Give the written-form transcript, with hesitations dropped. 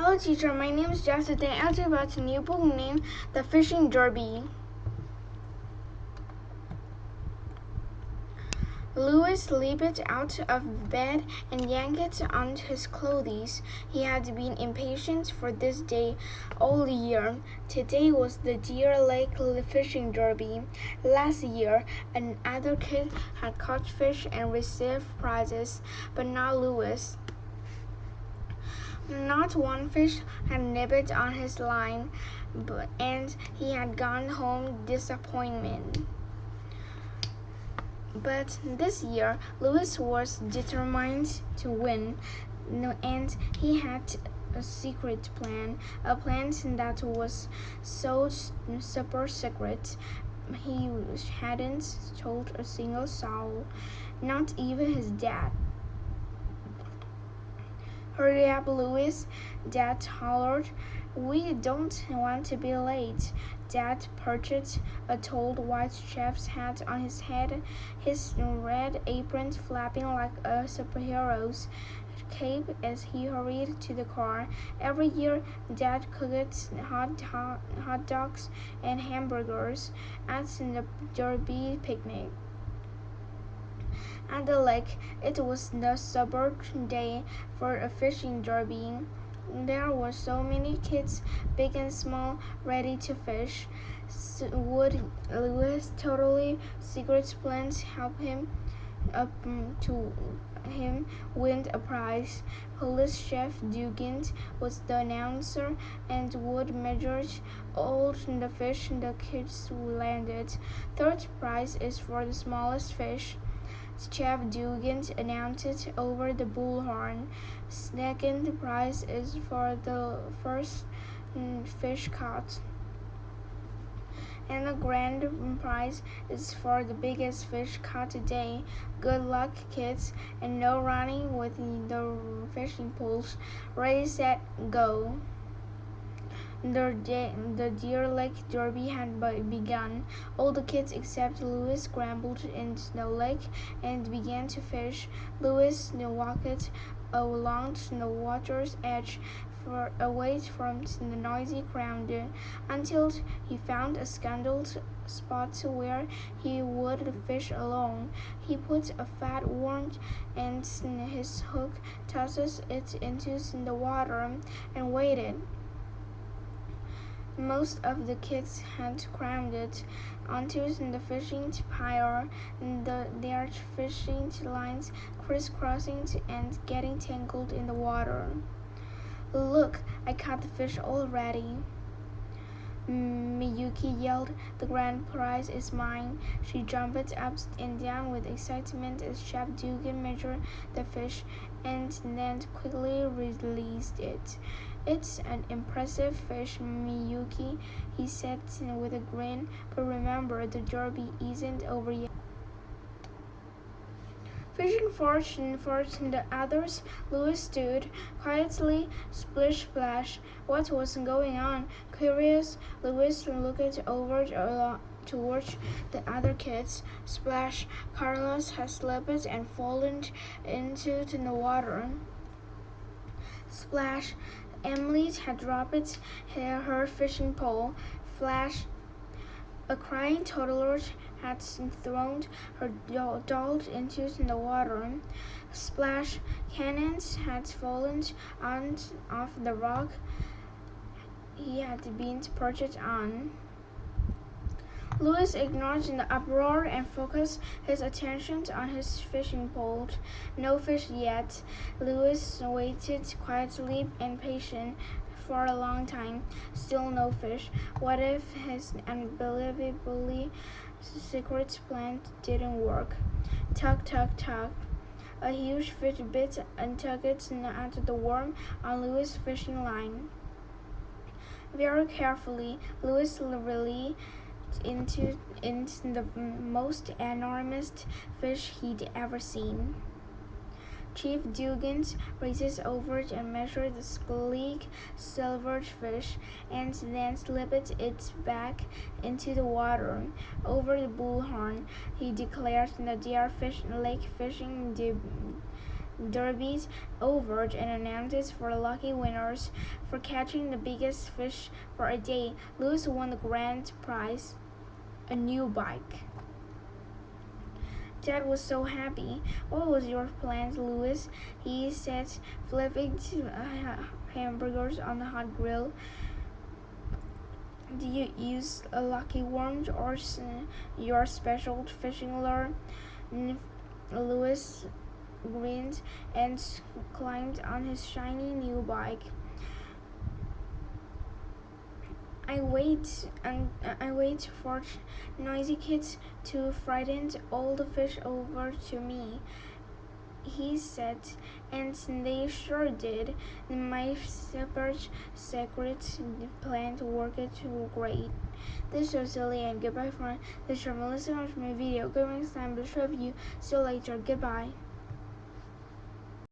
Hello teacher, my name is Jeff. Today I'll tell you about a new book named The Fishing Derby. Louis leaped out of bed and yanked on his clothes. He had been impatient for this day all year. Today was the Deer Lake Fishing Derby. Last year, another kid had caught fish and received prizes, but not Louis. Not one fish had nipped on his line, and he had gone home disappointed. But this year, Louis was determined to win, and he had a secret plan, a plan that was so super secret he hadn't told a single soul, not even his dad. Hurry up, Louis, Dad hollered. We don't want to be late. Dad perched a tall white chef's hat on his head, his red apron flapping like a superhero's cape as he hurried to the car. Every year, Dad cooked hot dogs and hamburgers at the Derby picnic. At the lake, it was the suburb day for a fishing derby. There were so many kids, big and small, ready to fish. Would Louis' totally secret plans help him win a prize? Police Chef Duggan was the announcer and would measure all the fish the kids landed. Third prize is for the smallest fish. Chef Duggan announced over the bullhorn. Second prize is for the first fish caught. And the grand prize is for the biggest fish caught today. Good luck, kids, and no running with the fishing poles. Ready, set, go. The Deer Lake Derby had begun. All the kids except Louis scrambled into the lake and began to fish. Louis walked along the water's edge away from the noisy crowd until he found a scandaled spot where he would fish alone. He put a fat worm and his hook, tosses it into the water, and waited. Most of the kids had crowded onto the fishing pier, their fishing lines crisscrossing and getting tangled in the water. Look, I caught the fish already, Miyuki yelled. The grand prize is mine. She jumped up and down with excitement as Chef Dugan measured the fish and then quickly released it. It's an impressive fish, Miyuki, he said with a grin, but remember, the derby isn't over yet. Fishing for the others, Louis stood quietly, splish splash. What was going on? Curious, Louis looked over towards the other kids. Splash, Carlos had slipped and fallen into the water. Splash, Emily had dropped her fishing pole. Flash, a crying toddler had thrown her doll into the water. Splash, cannons had fallen off the rock he had been perched on. Louis ignored the uproar and focused his attention on his fishing pole. No fish yet. Louis waited quietly and patient for a long time. Still no fish. What if his unbelievably secret plan didn't work? Tug, tug, tug. A huge fish bit and tugged at the worm on Louis' fishing line. Very carefully, Louis reeled into the most enormous fish he'd ever seen. Chief Dugan reaches over and measured the sleek silver fish and then slipped it back into the water. Over the bullhorn, he declared the Deer Lake fishing derbies over and announced for lucky winners for catching the biggest fish for a day. Louis won the grand prize, a new bike. Dad was so happy. What was your plan, Louis? He said, flipping hamburgers on the hot grill. Do you use a lucky worm or your special fishing lure? Louis grinned and climbed on his shiny new bike. I wait for noisy kids to frighten all the fish over to me, he said, and they sure did. My separate secret plan worked great. This is silly and goodbye, friend. This is Melissa from my video. Good next time, but show you. See you later. Goodbye.